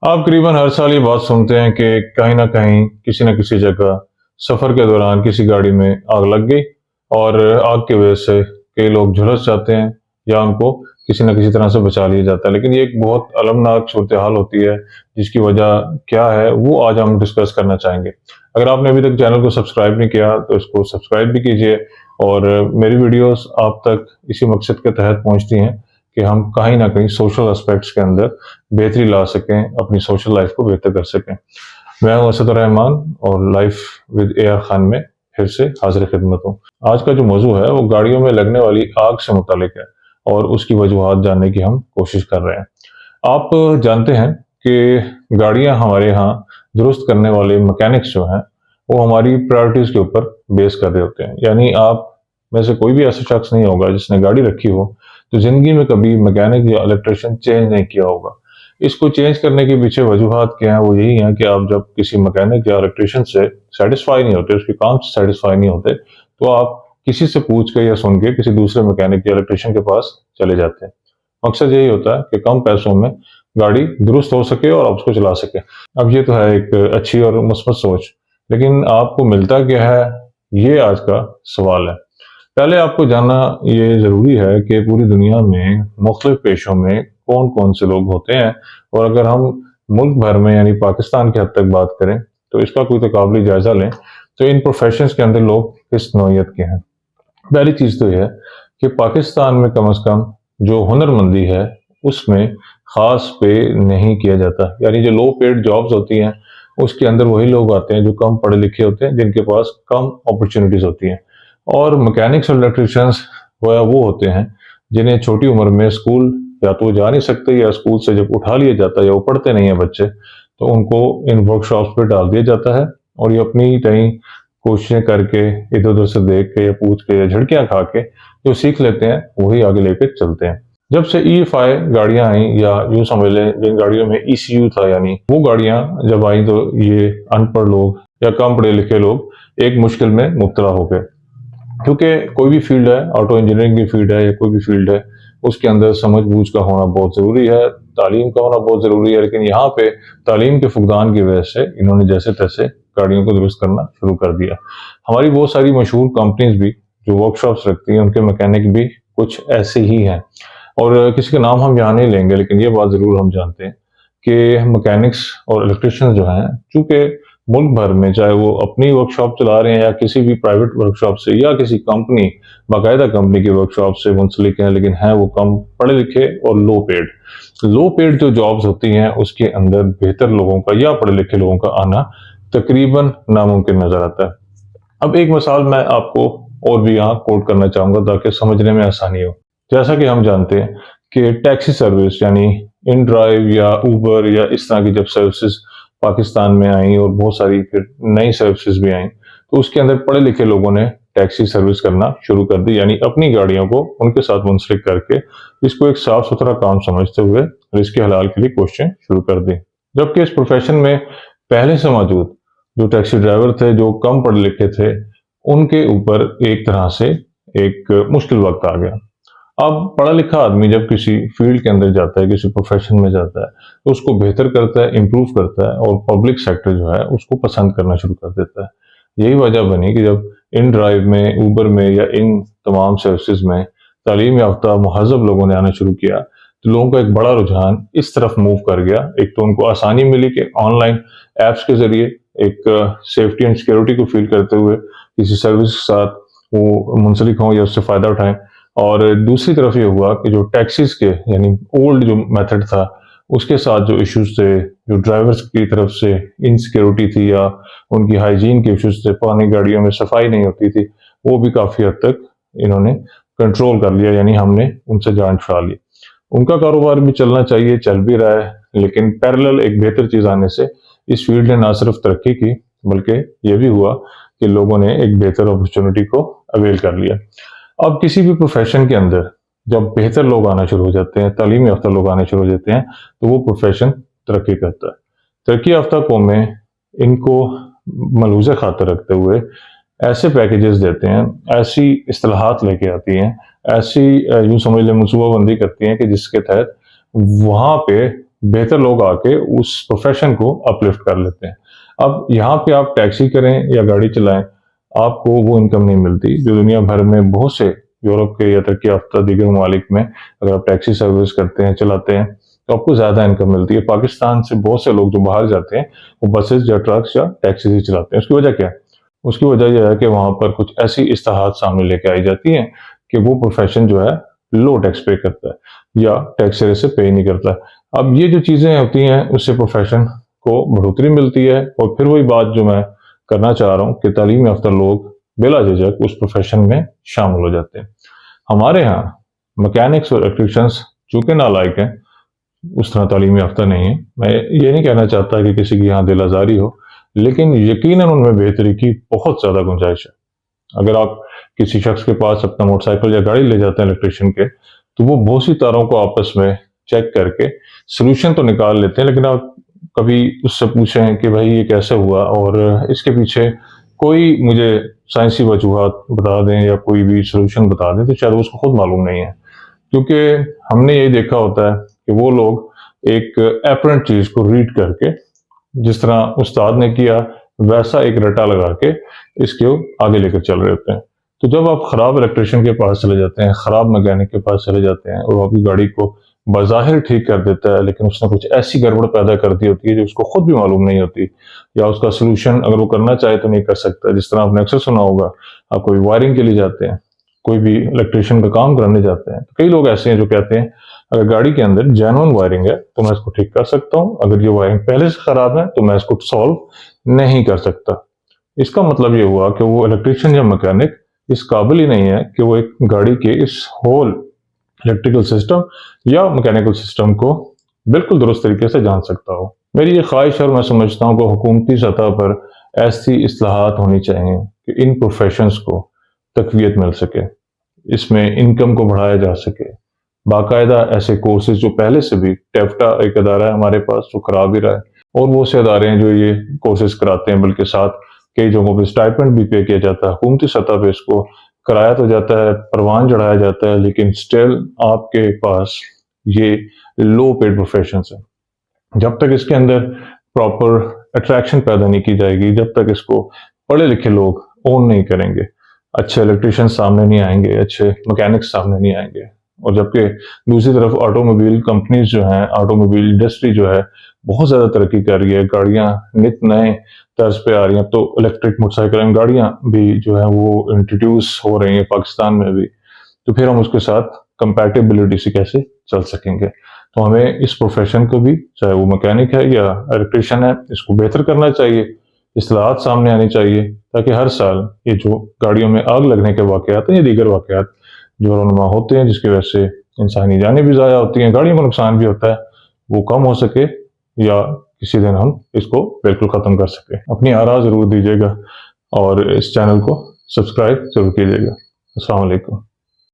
आप करीबन हर साल ये बात सुनते हैं कि कहीं ना कहीं किसी न किसी जगह सफ़र के दौरान किसी गाड़ी में आग लग गई और आग की वजह से कई लोग झुलस जाते हैं या उनको किसी न किसी तरह से बचा लिया जाता है। लेकिन ये एक बहुत अलमनाक सूरत हाल होती है जिसकी वजह क्या है वो आज हम डिस्कस करना चाहेंगे। अगर आपने अभी तक चैनल को सब्सक्राइब नहीं किया तो इसको सब्सक्राइब भी कीजिए और मेरी वीडियोस आप तक इसी मकसद के तहत पहुंचती हैं कि हम कहीं ना कहीं सोशल एस्पेक्ट्स के अंदर बेहतरी ला सकें, अपनी सोशल लाइफ को बेहतर कर सकें। मैं हूं असद रहमान और life with A R Khan में फिर से हाजिर खिदमत हूँ। आज का जो मौजू है वो गाड़ियों में लगने वाली आग से मुतालिक है और उसकी वजूहात जानने की हम कोशिश कर रहे हैं। आप जानते हैं कि गाड़ियां हमारे यहाँ दुरुस्त करने वाले मैकेनिक्स जो हैं वो हमारी प्रायोरिटीज़ के ऊपर बेस कर रहे होते हैं। यानी आप में से कोई भी ऐसा शख्स नहीं होगा जिसने गाड़ी रखी हो तो ज़िंदगी में कभी मैकेनिक या इलेक्ट्रिशियन चेंज नहीं किया होगा। इसको चेंज करने के पीछे वजूहात क्या है, वो यही है कि आप जब किसी मैकेनिक या इलेक्ट्रिशियन से सेटिस्फाई नहीं होते, उसके काम से सेटिस्फाई नहीं होते, तो आप किसी से पूछ के या सुन के किसी दूसरे मैकेनिक या इलेक्ट्रिशियन के पास चले जाते हैं। मकसद यही होता है कि कम पैसों में गाड़ी दुरुस्त हो सके और आप उसको चला सके। अब ये तो है एक अच्छी और मुस्बत सोच, लेकिन आपको मिलता क्या है, ये आज का सवाल है। पहले आपको जानना ये ज़रूरी है कि पूरी दुनिया में मुख्तलिफ पेशों में कौन कौन से लोग होते हैं, और अगर हम मुल्क भर में यानी पाकिस्तान की हद तक बात करें तो इसका कोई तकाबली जायज़ा लें तो इन प्रोफेशंस के अंदर लोग किस नौइयत के हैं। पहली चीज़ तो यह है कि पाकिस्तान में कम अज़ कम जो हुनरमंदी है उसमें ख़ास पे नहीं किया जाता। यानी जो लो पेड जॉब्स होती हैं उसके अंदर वही लोग आते हैं जो कम पढ़े लिखे होते हैं, जिनके पास कम अपॉर्चुनिटीज़ होती हैं। और मैकेनिक्स और इलेक्ट्रिशियंस वो होते हैं जिन्हें छोटी उम्र में स्कूल या तो जा नहीं सकते, या स्कूल से जब उठा लिया जाता है या वो पढ़ते नहीं है बच्चे, तो उनको इन वर्कशॉप्स पे डाल दिया जाता है और ये अपनी कहीं कोशिशें करके इधर उधर से देख के या पूछ के या झड़कियां खा के जो सीख लेते हैं वही आगे लेके चलते हैं। जब से EFI गाड़ियां आई, या यूं समझ लें जिन गाड़ियों में ECU था, यानी वो गाड़ियां जब आई तो ये अनपढ़ लोग या कम पढ़े लिखे लोग एक मुश्किल में मुब्तला हो गए। क्योंकि कोई भी फील्ड है, ऑटो इंजीनियरिंग की फील्ड है या कोई भी फील्ड है, उसके अंदर समझ बूझ का होना बहुत ज़रूरी है, तालीम का होना बहुत ज़रूरी है। लेकिन यहाँ पे तालीम के फुकदान की वजह से इन्होंने जैसे तैसे गाड़ियों को दुरुस्त करना शुरू कर दिया। हमारी बहुत सारी मशहूर कंपनीज भी जो वर्कशॉप्स रखती हैं उनके मैकेनिक भी कुछ ऐसे ही हैं, और किसी का नाम हम यहाँ नहीं लेंगे, लेकिन ये बात ज़रूर हम जानते हैं कि मैकेनिक्स और इलेक्ट्रिशियंस जो हैं, चूँकि मुल्क भर में चाहे वो अपनी वर्कशॉप चला रहे हैं या किसी भी प्राइवेट वर्कशॉप से या किसी कंपनी, बाकायदा कंपनी की वर्कशॉप से मुंसलिक हैं, लेकिन हैं वो कम पढ़े लिखे और लो पेड जो जॉब्स होती हैं उसके अंदर बेहतर लोगों का या पढ़े लिखे लोगों का आना तकरीबन नामुमकिन नजर आता है। अब एक मिसाल मैं आपको और भी यहाँ कोट करना चाहूंगा ताकि समझने में आसानी हो। जैसा कि हम जानते हैं कि टैक्सी सर्विस यानी इन ड्राइव या उबर या इस तरह की जब सर्विसेज पाकिस्तान में आई और बहुत सारी फिर नई सर्विसेज भी आई, तो उसके अंदर पढ़े लिखे लोगों ने टैक्सी सर्विस करना शुरू कर दी, यानी अपनी गाड़ियों को उनके साथ मुंसलिक करके इसको एक साफ सुथरा काम समझते हुए रिस्क हलाल के लिए कोशिशें शुरू कर दी। जबकि इस प्रोफेशन में पहले से मौजूद जो टैक्सी ड्राइवर थे जो कम पढ़े लिखे थे, उनके ऊपर एक तरह से एक मुश्किल वक्त आ गया। अब पढ़ा लिखा आदमी जब किसी फील्ड के अंदर जाता है, किसी प्रोफेशन में जाता है, तो उसको बेहतर करता है, इम्प्रूव करता है और पब्लिक सेक्टर जो है उसको पसंद करना शुरू कर देता है। यही वजह बनी कि जब इन ड्राइव में, उबर में या इन तमाम सर्विसेज में तालीम याफ्ता महज़ब लोगों ने आना शुरू किया, तो लोगों का एक बड़ा रुझान इस तरफ मूव कर गया। एक तो उनको आसानी मिली कि ऑनलाइन ऐप्स के जरिए एक सेफ्टी एंड सिक्योरिटी को फील करते हुए किसी सर्विस के साथ वो मुंसलिक हों या उससे फ़ायदा उठाएं, और दूसरी तरफ ये हुआ कि जो टैक्सीज के यानी ओल्ड जो मेथड था उसके साथ जो इश्यूज थे, जो ड्राइवर्स की तरफ से इनसिक्योरिटी थी या उनकी हाइजीन के इश्यूज थे, पुरानी गाड़ियों में सफाई नहीं होती थी, वो भी काफ़ी हद तक इन्होंने कंट्रोल कर लिया, यानी हमने उनसे जान छुड़ा ली। उनका कारोबार भी चलना चाहिए, चल भी रहा है, लेकिन पैरेलल एक बेहतर चीज़ आने से इस फील्ड ने ना सिर्फ तरक्की की बल्कि ये भी हुआ कि लोगों ने एक बेहतर अपॉर्चुनिटी को अवेल कर लिया। अब किसी भी प्रोफेशन के अंदर जब बेहतर लोग आना शुरू हो जाते हैं, तालीम याफ्ता लोग आने शुरू हो जाते हैं, तो वो प्रोफेशन तरक्की करता है। तरक्की याफ्ता कौमें इनको मलूज़ खातर रखते हुए ऐसे पैकेजेस देते हैं, ऐसी इस्तिलाहात लेके आती हैं, ऐसी यूँ समझ लें मनसूबाबंदी करती हैं कि जिसके तहत वहाँ पे بہتر لوگ آ کے اس پروفیشن کو اپلفٹ کر لیتے ہیں۔ اب یہاں پہ آپ ٹیکسی کریں یا گاڑی چلائیں، آپ کو وہ انکم نہیں ملتی جو دنیا بھر میں بہت سے یورپ کے یا ترقی یافتہ دیگر ممالک میں اگر آپ ٹیکسی سروس کرتے ہیں، چلاتے ہیں تو آپ کو زیادہ انکم ملتی ہے۔ پاکستان سے بہت سے لوگ جو باہر جاتے ہیں وہ بسز یا ٹرکس یا ٹیکسی ہی چلاتے ہیں۔ اس کی وجہ کیا ہے؟ اس کی وجہ یہ ہے کہ وہاں پر کچھ ایسی اصلاحات سامنے لے کے آئی جاتی ہیں کہ وہ پروفیشن جو ہے لو ٹیکس پے کرتا ہے یا ٹیکس سے پے نہیں کرتا۔ اب یہ جو چیزیں ہوتی ہیں اس سے پروفیشن کو بڑھوتری ملتی ہے، اور پھر وہی بات جو میں کرنا چاہ رہا ہوں کہ تعلیم یافتہ لوگ بلا جھجک اس پروفیشن میں شامل ہو جاتے ہیں۔ ہمارے ہاں مکینکس اور الیکٹریشنس چونکہ نالائق ہیں، اس طرح تعلیم یافتہ نہیں ہیں۔ میں یہ نہیں کہنا چاہتا کہ کسی کی یہاں دل آزاری ہو، لیکن یقیناً ان میں بہتری کی بہت زیادہ گنجائش ہے۔ اگر آپ کسی شخص کے پاس اپنا موٹر سائیکل یا گاڑی لے جاتے ہیں الیکٹریشین کے، تو وہ بہت سی تاروں کو آپس میں چیک کر کے سلوشن تو نکال لیتے ہیں، لیکن آپ کبھی اس سے پوچھیں کہ بھائی یہ کیسے ہوا اور اس کے پیچھے کوئی مجھے سائنسی وجوہات بتا دیں یا کوئی بھی سلوشن بتا دیں، تو شاید اس کو خود معلوم نہیں ہے، کیونکہ ہم نے یہی دیکھا ہوتا ہے کہ وہ لوگ ایک ایپرنٹ چیز کو ریڈ کر کے جس طرح استاد نے کیا ویسا ایک رٹا لگا کے اس کو آگے لے کر چل رہے ہوتے ہیں۔ تو جب آپ خراب الیکٹریشین کے پاس چلے جاتے ہیں، خراب میکینک کے پاس چلے جاتے ہیں اور وہ آپ کی گاڑی کو بظاہر ٹھیک کر دیتا ہے، لیکن اس نے کچھ ایسی گڑبڑ پیدا کر دی ہوتی ہے جو اس کو خود بھی معلوم نہیں ہوتی، یا اس کا سلوشن اگر وہ کرنا چاہے تو نہیں کر سکتا۔ جس طرح آپ نے اکثر سنا ہوگا، آپ کوئی وائرنگ کے لیے جاتے ہیں، کوئی بھی الیکٹریشین کا کام کرنے جاتے ہیں، تو کئی لوگ ایسے ہیں جو کہتے ہیں اگر گاڑی کے اندر جینوئن وائرنگ ہے تو میں اس کو ٹھیک کر سکتا ہوں، اگر یہ وائرنگ پہلے سے خراب ہے تو میں اس کو سولو نہیں کر سکتا۔ اس کا مطلب یہ ہوا کہ وہ الیکٹریشین یا میکینک اس قابل ہی نہیں ہے کہ وہ ایک گاڑی کے اس ہول الیکٹریکل سسٹم یا میکینیکل سسٹم کو بالکل درست طریقے سے جان سکتا ہو۔ میری یہ خواہش ہے اور میں سمجھتا ہوں کہ حکومتی سطح پر ایسی اصلاحات ہونی چاہیے کہ ان پروفیشنز کو تقویت مل سکے، اس میں انکم کو بڑھایا جا سکے۔ باقاعدہ ایسے کورسز جو پہلے سے بھی ٹیفٹا ایک ادارہ ہے ہمارے پاس جو خراب ہی رہا ہے، اور وہ سے ادارے ہیں جو یہ کورسز کراتے ہیں، بلکہ ساتھ کئی جگہوں پہ اسٹائپنڈ بھی پے کیا جاتا ہے۔ حکومتی سطح پہ اس کو کرایا تو جاتا ہے، پروان چڑھایا جاتا ہے، لیکن سٹل آپ کے پاس یہ لو پیڈ پروفیشنز ہیں۔ جب تک اس کے اندر پراپر اٹریکشن پیدا نہیں کی جائے گی، جب تک اس کو پڑھے لکھے لوگ اون نہیں کریں گے، اچھے الیکٹریشین سامنے نہیں آئیں گے، اچھے مکینکس سامنے نہیں آئیں گے، اور جبکہ دوسری طرف آٹو موبائل کمپنیز جو ہیں، آٹو موبائل انڈسٹری جو ہے بہت زیادہ ترقی کر رہی ہے، گاڑیاں نت نئے طرز پہ آ رہی ہیں، تو الیکٹرک موٹر سائیکل گاڑیاں بھی جو ہیں وہ انٹروڈیوس ہو رہی ہیں پاکستان میں بھی، تو پھر ہم اس کے ساتھ کمپیٹیبلٹی سے کیسے چل سکیں گے؟ تو ہمیں اس پروفیشن کو بھی، چاہے وہ میکینک ہے یا الیکٹریشین ہے، اس کو بہتر کرنا چاہیے، اصلاحات سامنے آنی چاہیے، تاکہ ہر سال یہ جو گاڑیوں میں آگ لگنے کے واقعات ہیں یا دیگر واقعات جو رونما ہوتے ہیں جس کی وجہ سے انسانی جانیں بھی ضائع ہوتی ہیں، گاڑیوں کو نقصان بھی ہوتا ہے، وہ کم ہو سکے یا کسی دن ہم اس کو بالکل ختم کر سکیں۔ اپنی آراء ضرور دیجیے گا اور اس چینل کو سبسکرائب ضرور کیجیے گا۔ السلام علیکم۔